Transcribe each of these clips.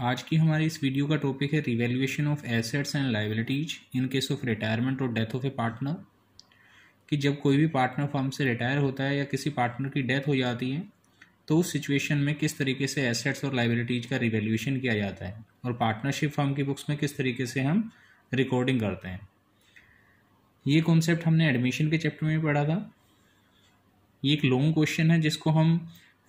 आज की हमारी इस वीडियो का टॉपिक है revaluation of assets and liabilities in case of retirement और डेथ ऑफ ए पार्टनर। कि जब कोई भी पार्टनर फर्म से रिटायर होता है या किसी पार्टनर की डेथ हो जाती है तो उस सिचुएशन में किस तरीके से एसेट्स और लायबिलिटीज का रिवैल्यूएशन किया जाता है और पार्टनरशिप फर्म की बुक्स में किस तरीके से हम रिकॉर्डिंग करते हैं। ये कॉन्सेप्ट हमने एडमिशन के चैप्टर में पढ़ा था। ये एक लॉन्ग क्वेश्चन है जिसको हम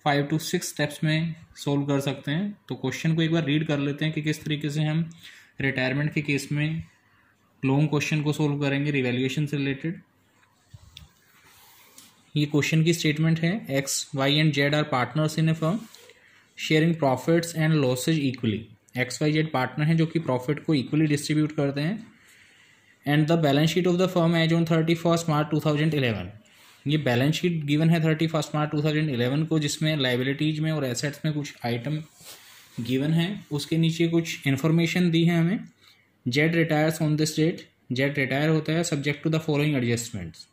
5 to 6 स्टेप्स में सोल्व कर सकते हैं। तो क्वेश्चन को एक बार रीड कर लेते हैं कि किस तरीके से हम रिटायरमेंट के केस में लॉन्ग क्वेश्चन को सोल्व करेंगे रिवैल्यूएशन से रिलेटेड। ये क्वेश्चन की स्टेटमेंट है, X Y and Z are partners in a firm sharing profits and losses equally. X Y Z partner हैं जो कि प्रॉफिट को इक्वली डिस्ट्रीब्यूट करते हैं। And the balance sheet of the firm as on 31 March 2011। ये balance sheet given है 31 March 2011 को, जिसमें लाइबिलिटीज में और एसेट्स में कुछ आइटम गिवन है। उसके नीचे कुछ इन्फॉर्मेशन दी है हमें। Z retires on this date, Z retire होता है subject to the following adjustments.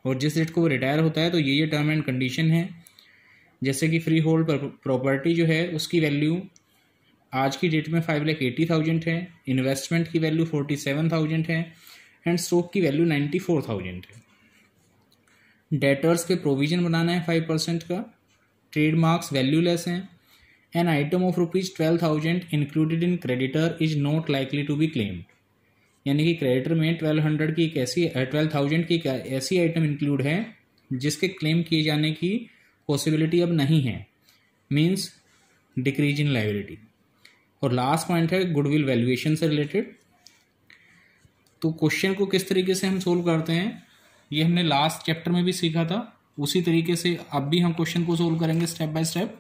और जिस डेट को वो रिटायर होता है तो ये टर्म एंड कंडीशन है, जैसे कि फ्री होल्ड प्रॉपर्टी जो है उसकी वैल्यू आज की डेट में 5,80,000 है, इन्वेस्टमेंट की वैल्यू 47,000 है एंड स्टॉक की वैल्यू 94,000 है। डेटर्स पे प्रोविजन बनाना है 5% का। ट्रेडमार्क्स वैल्यूलेस हैं। An item of ₹12,000 included in creditor is not likely to be claimed. यानी कि क्रेडिटर में 12,000 की एक ऐसी आइटम इंक्लूड है जिसके क्लेम किए जाने की पॉसिबिलिटी अब नहीं है, मीन्स डिक्रीज इन लायबिलिटी। और लास्ट पॉइंट है गुडविल वैल्यूएशन से रिलेटेड। तो क्वेश्चन को किस तरीके से हम सोल्व करते हैं ये हमने लास्ट चैप्टर में भी सीखा था, उसी तरीके से अब भी हम क्वेश्चन को सोल्व करेंगे स्टेप बाय स्टेप।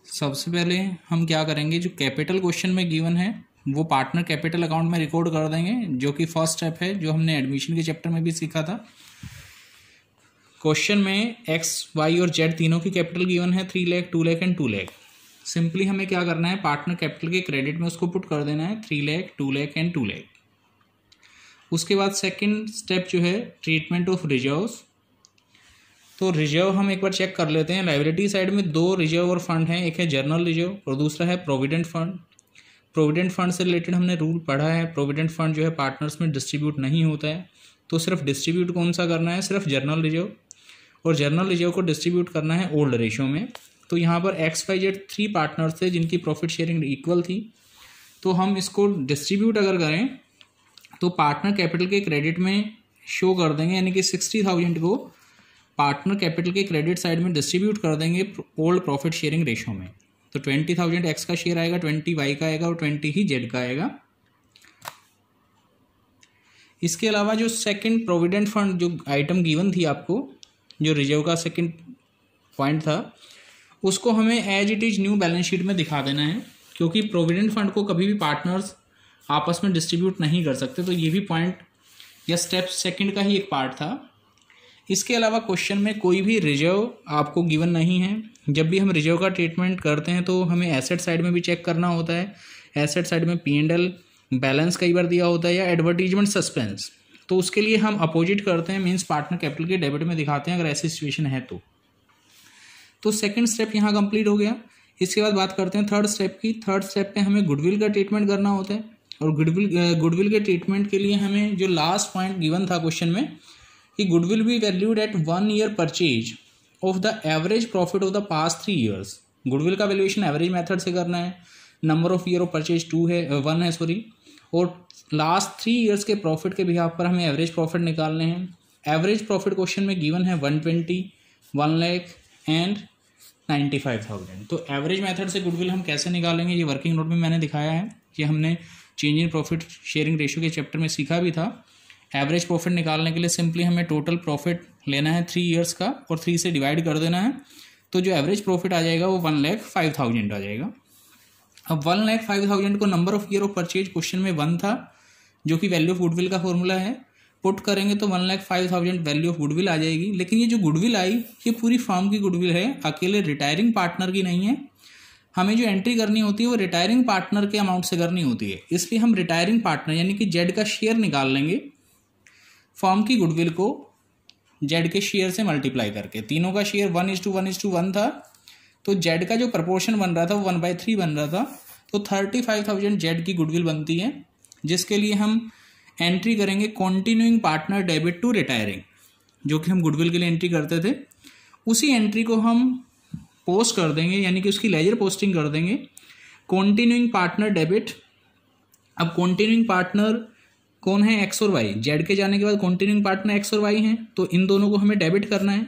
सबसे पहले हम क्या करेंगे, जो कैपिटल क्वेश्चन में गिवन है वो पार्टनर कैपिटल अकाउंट में रिकॉर्ड कर देंगे, जो कि फर्स्ट स्टेप है जो हमने एडमिशन के चैप्टर में भी सीखा था। क्वेश्चन में एक्स वाई और जेड तीनों की कैपिटल गिवन है 3 लाख, 2 लाख एंड 2 लाख। सिंपली हमें क्या करना है, पार्टनर कैपिटल के क्रेडिट में उसको पुट कर देना है 3 लाख, 2 लाख एंड 2 लाख। उसके बाद सेकंड स्टेप जो है ट्रीटमेंट ऑफ रिजर्व्स। तो रिजर्व हम एक बार चेक कर लेते हैं। लायबिलिटी साइड में 2 रिजर्व और फंड हैं, एक है जर्नल रिजर्व और दूसरा है प्रोविडेंट फंड। प्रोविडेंट फंड से रिलेटेड हमने रूल पढ़ा है, प्रोविडेंट फंड जो है पार्टनर्स में डिस्ट्रीब्यूट नहीं होता है, तो सिर्फ डिस्ट्रीब्यूट कौन सा करना है, सिर्फ जर्नल रिजर्व। और जर्नल रिजर्व को डिस्ट्रीब्यूट करना है ओल्ड रेशियो में। तो यहाँ पर एक्स वाई जेड 3 पार्टनर्स थे जिनकी प्रॉफिट शेयरिंग इक्वल थी। तो हम इसको डिस्ट्रीब्यूट अगर करें तो पार्टनर कैपिटल के क्रेडिट में शो कर देंगे, यानी कि 60,000 को पार्टनर कैपिटल के क्रेडिट साइड में डिस्ट्रीब्यूट कर देंगे ओल्ड प्रॉफिट शेयरिंग रेशियो में। तो 20,000 एक्स का शेयर आएगा, 20 वाई का आएगा और 20 ही जेड का आएगा। इसके अलावा जो सेकंड प्रोविडेंट फंड जो आइटम गिवन थी आपको, जो रिजर्व का सेकंड पॉइंट था, उसको हमें as it is new balance sheet में दिखा देना है, क्योंकि प्रोविडेंट फंड को कभी भी पार्टनर्स आपस में डिस्ट्रीब्यूट नहीं कर सकते। तो ये भी पॉइंट या स्टेप सेकंड का ही एक पार्ट था। इसके अलावा क्वेश्चन में कोई भी रिजर्व आपको गिवन नहीं है। जब भी हम रिजर्व का ट्रीटमेंट करते हैं तो हमें एसेट साइड में भी चेक करना होता है। एसेट साइड में P&L बैलेंस कई बार दिया होता है या एडवर्टीजमेंट सस्पेंस, तो उसके लिए हम अपोजिट करते हैं, मीन्स पार्टनर कैपिटल के डेबिट में दिखाते हैं अगर ऐसी सिचुएशन है तो सेकंड स्टेप यहाँ कंप्लीट हो गया। इसके बाद बात करते हैं थर्ड स्टेप की। थर्ड स्टेप पे हमें गुडविल का ट्रीटमेंट करना होता है। और गुडविल के ट्रीटमेंट के लिए हमें जो लास्ट पॉइंट गिवन था क्वेश्चन में कि goodwill be valued at 1 year purchase of the average profit of the past 3 years. Goodwill का वैल्यूएशन एवरेज मेथड से करना है। Number of year of purchase 1 है और लास्ट 3 ईयर्स के प्रॉफिट के बिहाफ पर हमें एवरेज प्रॉफिट निकालने हैं। एवरेज प्रॉफिट क्वेश्चन में गिवन है 120, 1 लाख एंड 95,000। तो एवरेज मेथड से गुडविल हम कैसे निकालेंगे, ये वर्किंग नोट में मैंने दिखाया है। ये हमने change in profit sharing ratio के चैप्टर में सीखा भी था। एवरेज प्रॉफिट निकालने के लिए सिंपली हमें टोटल प्रॉफिट लेना है 3 ईयर्स का और 3 से डिवाइड कर देना है। तो जो एवरेज प्रॉफिट आ जाएगा वो 1,05,000 आ जाएगा। अब 1,05,000 को number of year of purchase question में 1 था, जो कि वैल्यू ऑफ गुडविल का फॉर्मूला है। पुट करेंगे तो 1,05,000 वैल्यू ऑफ गुडविल आ जाएगी। लेकिन ये जो गुडविल आई ये पूरी फर्म की गुडविल है, अकेले रिटायरिंग पार्टनर की नहीं है। हमें जो एंट्री करनी होती है वो रिटायरिंग पार्टनर के अमाउंट से करनी होती है। इसलिए हम रिटायरिंग पार्टनर यानी कि जेड का शेयर निकाल लेंगे फर्म की गुडविल को जेड के शेयर से मल्टीप्लाई करके। तीनों का शेयर 1:1:1 था, तो जेड का जो प्रपोर्शन बन रहा था वो 1/3 बन रहा था। तो 35,000 जेड की गुडविल बनती है, जिसके लिए हम एंट्री करेंगे continuing partner debit to retiring, जो कि हम गुडविल के लिए एंट्री करते थे। उसी एंट्री को हम पोस्ट कर देंगे, यानी कि उसकी लेजर पोस्टिंग कर देंगे कॉन्टिन्यूइंग पार्टनर डेबिट। अब कॉन्टिन्यूइंग पार्टनर कौन है, एक्स और वाई। जेड के जाने के बाद कॉन्टिन्यूइंग पार्टनर एक्स और वाई हैं, तो इन दोनों को हमें डेबिट करना है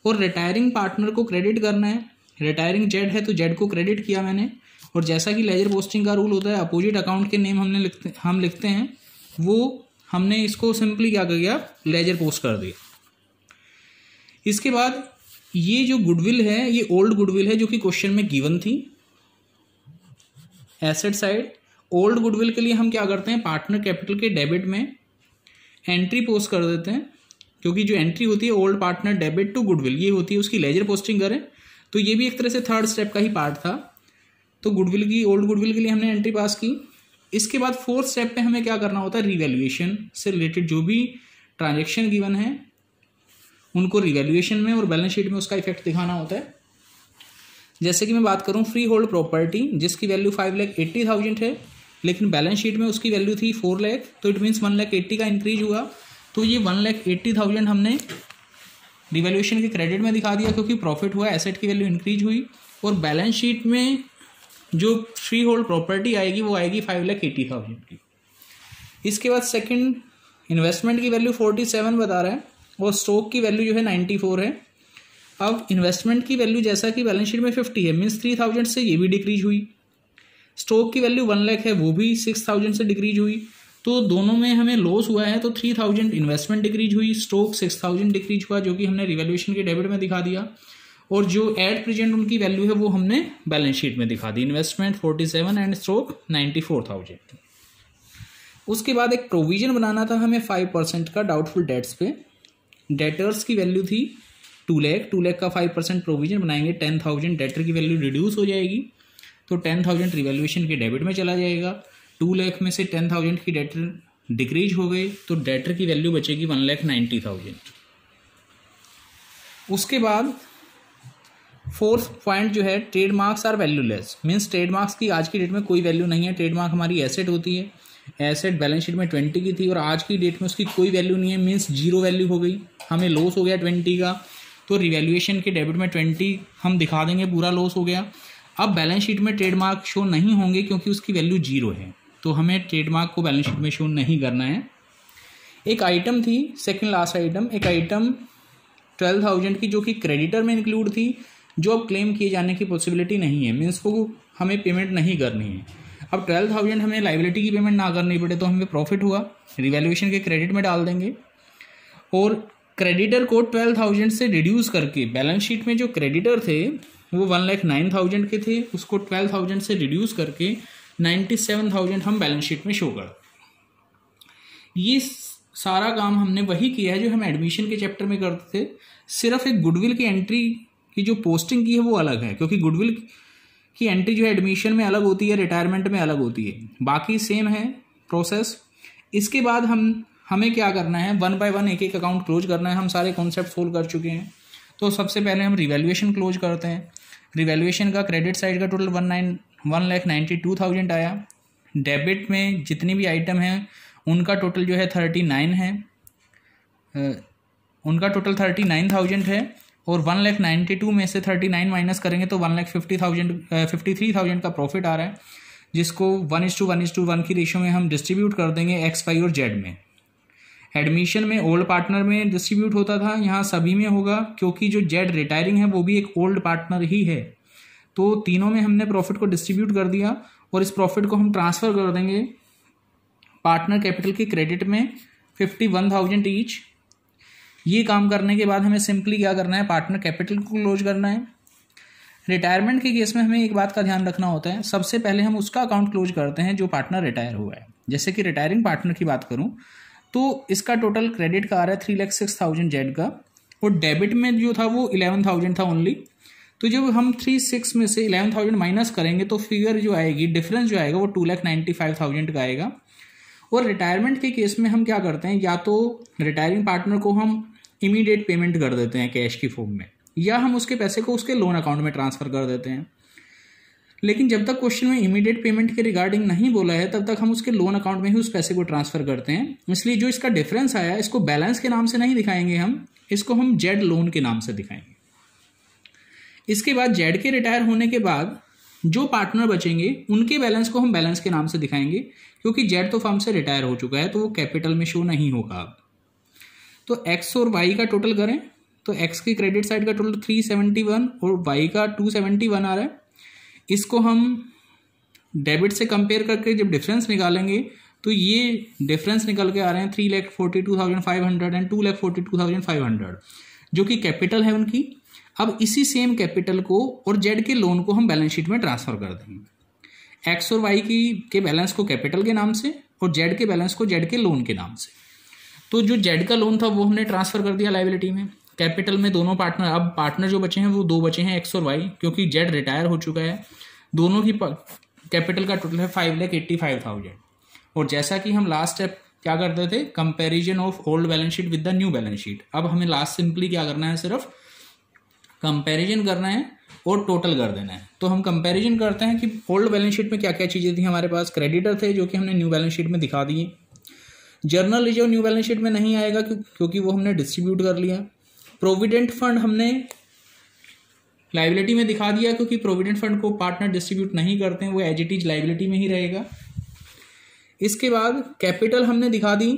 और रिटायरिंग पार्टनर को क्रेडिट करना है। रिटायरिंग जेड है तो जेड को क्रेडिट किया मैंने, और जैसा कि लेजर पोस्टिंग का रूल होता है अपोजिट अकाउंट के नेम हम लिखते हैं, वो हमने इसको सिंपली क्या कर दिया, लेजर पोस्ट कर दिया। इसके बाद ये जो गुडविल है ये ओल्ड गुडविल है जो कि क्वेश्चन में गिवन थी। एसेट साइड ओल्ड गुडविल के लिए हम क्या करते हैं, पार्टनर कैपिटल के डेबिट में एंट्री पोस्ट कर देते हैं, क्योंकि जो एंट्री होती है old partner debit to goodwill ये होती है, उसकी लेजर पोस्टिंग करें। तो ये भी एक तरह से थर्ड स्टेप का ही पार्ट था। तो गुडविल की ओल्ड गुडविल के लिए हमने एंट्री पास की। इसके बाद फोर्थ स्टेप पे हमें क्या करना होता है, रिवैल्यूएशन से रिलेटेड जो भी ट्रांजेक्शन गिवन है उनको रिवैल्यूएशन में और बैलेंस शीट में उसका इफेक्ट दिखाना होता है। जैसे कि मैं बात करूं फ्री होल्ड प्रॉपर्टी जिसकी वैल्यू 5,80,000 है, लेकिन बैलेंस शीट में उसकी वैल्यू थी 4 लाख, तो इट मीन्स 1,80,000 का इंक्रीज हुआ। तो ये 1,80,000 हमने रिवैल्यूएशन के क्रेडिट में दिखा दिया क्योंकि प्रॉफिट हुआ, एसेट की वैल्यू इंक्रीज हुई। और बैलेंस शीट में जो फ्री होल्ड प्रॉपर्टी आएगी वो आएगी 5,80,000 की। इसके बाद सेकंड इन्वेस्टमेंट की वैल्यू 47 बता रहा है और स्टॉक की वैल्यू जो है 94 है। अब इन्वेस्टमेंट की वैल्यू जैसा कि बैलेंस शीट में 50 है, मीन्स 3,000 से ये भी डिक्रीज हुई। स्टॉक की वैल्यू 1 लाख है, वो भी 6,000 से डिक्रीज हुई। तो दोनों में हमें लॉस हुआ है, तो 3,000 इन्वेस्टमेंट डिक्रीज हुई, स्टॉक 6,000 डिक्रीज हुआ, जो कि हमने रिवैल्यूएशन के डेबिट में दिखा दिया। और जो एट प्रेजेंट उनकी वैल्यू है वो हमने बैलेंस शीट में दिखा दी, इन्वेस्टमेंट 47 एंड स्टॉक 94,000। उसके बाद एक प्रोविजन बनाना था हमें 5% का डाउटफुल डेट्स पे। डेटर्स की वैल्यू थी 2 लाख का 5% प्रोविजन बनाएंगे, 10,000 डेटर की वैल्यू रिड्यूस हो जाएगी, तो 10,000 रिवैल्यूएशन के डेबिट में चला जाएगा। 2 लाख में से 10,000 की डेटर डिक्रीज हो गई, तो डेटर की वैल्यू बचेगी 1,90,000। उसके बाद फोर्थ पॉइंट जो है trademarks are valueless, means trademarks की आज की डेट में कोई वैल्यू नहीं है। ट्रेडमार्क हमारी एसेट होती है, एसेट बैलेंस शीट में 20 की थी और आज की डेट में उसकी कोई वैल्यू नहीं है, मीन्स जीरो वैल्यू हो गई, हमें लॉस हो गया 20 का। तो रिवैल्यूएशन के डेबिट में 20 हम दिखा देंगे, पूरा लॉस हो गया। अब बैलेंस शीट में ट्रेडमार्क शो नहीं होंगे क्योंकि उसकी वैल्यू 0 है, तो हमें ट्रेडमार्क को बैलेंस शीट में शो नहीं करना है। एक आइटम थी, सेकेंड लास्ट आइटम, एक आइटम 12,000 की जो कि क्रेडिटर में इंक्लूड थी, जो अब क्लेम किए जाने की पॉसिबिलिटी नहीं है, मीन्स वो हमें पेमेंट नहीं करनी है। अब 12,000 हमें लाइबिलिटी की पेमेंट ना करनी पड़े तो हमें प्रॉफिट हुआ, रिवैल्यूएशन के क्रेडिट में डाल देंगे। और क्रेडिटर को 12,000 से रिड्यूस करके, बैलेंस शीट में जो क्रेडिटर थे वो 1,09,000 के थे, उसको 12,000 से रिड्यूस करके 97,000 हम बैलेंस शीट में शो कर। ये सारा काम हमने वही किया है जो हम एडमिशन के चैप्टर में करते थे, सिर्फ एक गुडविल की एंट्री की जो पोस्टिंग की है वो अलग है, क्योंकि गुडविल की एंट्री जो है एडमिशन में अलग होती है, रिटायरमेंट में अलग होती है, बाकी सेम है प्रोसेस। इसके बाद हमें क्या करना है, 1 बाय 1 एक एक अकाउंट क्लोज करना है। हम सारे कॉन्सेप्ट सोल्व कर चुके हैं, तो सबसे पहले हम रिवैल्यूएशन क्लोज करते हैं। रिवैल्यूएशन का क्रेडिट साइड का टोटल 1,92,000 आया। डेबिट में जितनी भी आइटम हैं उनका टोटल जो है 39 है, उनका टोटल 39,000 है। और 1,92,000 में से 39 माइनस करेंगे तो 1,53,000 का प्रॉफिट आ रहा है, जिसको 1:1:1 की रेशियो में हम डिस्ट्रीब्यूट कर देंगे एक्स, वाई और जेड में। एडमिशन में ओल्ड पार्टनर में डिस्ट्रीब्यूट होता था, यहाँ सभी में होगा, क्योंकि जो जेड रिटायरिंग है वो भी एक ओल्ड पार्टनर ही है। तो तीनों में हमने प्रॉफिट को डिस्ट्रीब्यूट कर दिया और इस प्रॉफिट को हम ट्रांसफ़र कर देंगे पार्टनर कैपिटल के क्रेडिट में 51,000 ईच। ये काम करने के बाद हमें सिंपली क्या करना है, पार्टनर कैपिटल को क्लोज करना है। रिटायरमेंट के केस में हमें एक बात का ध्यान रखना होता है, सबसे पहले हम उसका अकाउंट क्लोज करते हैं जो पार्टनर रिटायर हुआ है। जैसे कि रिटायरिंग पार्टनर की बात करूं तो इसका टोटल क्रेडिट का आ रहा है 3,06,000 जेड का, और डेबिट में जो था वो 11,000 था ओनली। तो जब हम 36 में से 11,000 माइनस करेंगे तो फिगर जो आएगी, डिफरेंस जो आएगा वो 2,95,000 का आएगा। और रिटायरमेंट के केस में हम क्या करते हैं, या तो रिटायरिंग पार्टनर को हम इमीडिएट पेमेंट कर देते हैं कैश की फॉर्म में, या हम उसके पैसे को उसके लोन अकाउंट में ट्रांसफ़र कर देते हैं। लेकिन जब तक क्वेश्चन में इमीडिएट पेमेंट के रिगार्डिंग नहीं बोला है तब तक हम उसके लोन अकाउंट में ही उस पैसे को ट्रांसफर करते हैं। इसलिए जो इसका डिफरेंस आया इसको बैलेंस के नाम से नहीं दिखाएंगे, हम इसको हम जेड लोन के नाम से दिखाएंगे। इसके बाद जेड के रिटायर होने के बाद जो पार्टनर बचेंगे उनके बैलेंस को हम बैलेंस के नाम से दिखाएंगे, क्योंकि जेड तो फर्म से रिटायर हो चुका है तो वो कैपिटल में शो नहीं होगा अब। तो एक्स और वाई का टोटल करें तो एक्स की क्रेडिट साइड का टोटल 371 और वाई का 271 आ रहा है। इसको हम डेबिट से कंपेयर करके जब डिफरेंस निकालेंगे तो ये डिफरेंस निकल के आ रहे हैं 3,42,500 एंड 2,42,500 जो कि कैपिटल है उनकी। अब इसी सेम कैपिटल को और जेड के लोन को हम बैलेंस शीट में ट्रांसफर कर देंगे। एक्स और वाई के बैलेंस को कैपिटल के नाम से और जेड के बैलेंस को जेड के लोन के नाम से। तो जो जेड का लोन था वो हमने ट्रांसफर कर दिया लायबिलिटी में। कैपिटल में दोनों पार्टनर, अब पार्टनर जो बचे हैं वो दो बचे हैं एक्स और वाई, क्योंकि जेड रिटायर हो चुका है। दोनों की कैपिटल का टोटल है 5,85,000। और जैसा कि हम लास्ट स्टेप क्या करते थे, comparison of old balance sheet with the new balance sheet. अब हमें लास्ट सिंपली क्या करना है, सिर्फ कंपैरिजन करना है और टोटल कर देना है। तो हम कंपैरिजन करते हैं कि ओल्ड बैलेंस शीट में क्या क्या चीज़ें थी हमारे पास। क्रेडिटर थे जो कि हमने न्यू बैलेंस शीट में दिखा दिए। Journal reserve new balance sheet में नहीं आएगा क्योंकि वो हमने डिस्ट्रीब्यूट कर लिया। प्रोविडेंट फंड हमने लाइबिलिटी में दिखा दिया क्योंकि प्रोविडेंट फंड को पार्टनर डिस्ट्रीब्यूट नहीं करते हैं, वो एज इट इज लाइबिलिटी में ही रहेगा। इसके बाद कैपिटल हमने दिखा दी।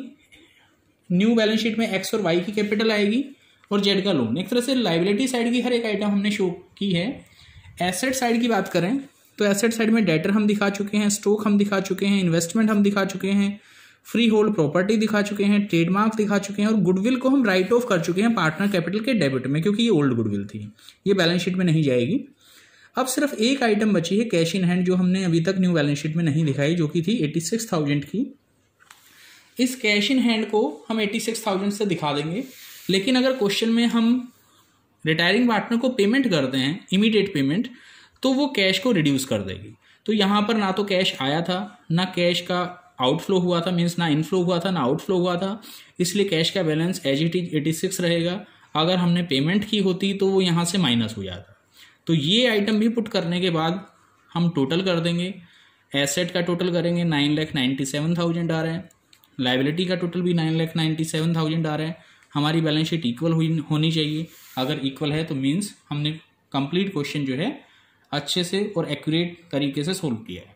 न्यू बैलेंस शीट में एक्स और वाई की कैपिटल आएगी और जेड का लोन। एक तरह से लाइबिलिटी साइड की हर एक आइटम हमने शो की है। एसेट साइड की बात करें तो एसेट साइड में डेटर हम दिखा चुके हैं, स्टॉक हम दिखा चुके हैं, इन्वेस्टमेंट हम दिखा चुके हैं, फ्री होल्ड प्रॉपर्टी दिखा चुके हैं, ट्रेडमार्क दिखा चुके हैं और गुडविल को हम राइट ऑफ कर चुके हैं पार्टनर कैपिटल के डेबिट में, क्योंकि ये ओल्ड गुडविल थी, ये बैलेंस शीट में नहीं जाएगी। अब सिर्फ एक आइटम बची है कैश इन हैंड, जो हमने अभी तक न्यू बैलेंस शीट में नहीं दिखाई, जो कि थी 86,000 की। इस कैश इन हैंड को हम 86,000 से दिखा देंगे। लेकिन अगर क्वेश्चन में हम रिटायरिंग पार्टनर को पेमेंट करते हैं इमीडिएट पेमेंट, तो वो कैश को रिड्यूस कर देगी। तो यहाँ पर ना तो कैश आया था, ना कैश का आउटफ्लो हुआ था, मीन्स ना इनफ्लो हुआ था ना आउटफ्लो हुआ था, इसलिए कैश का बैलेंस एज इट इज 86 रहेगा। अगर हमने पेमेंट की होती तो वो यहाँ से माइनस हो जाता। तो ये आइटम भी पुट करने के बाद हम टोटल कर देंगे। एसेट का टोटल करेंगे 9,97,000 आ रहा है, लाइबिलिटी का टोटल भी 9,97,000 आ रहा है। हमारी बैलेंस शीट इक्वल होनी चाहिए। अगर इक्वल है तो मीन्स हमने कंप्लीट क्वेश्चन जो है अच्छे से और एक्यूरेट तरीके से सोल्व किया है।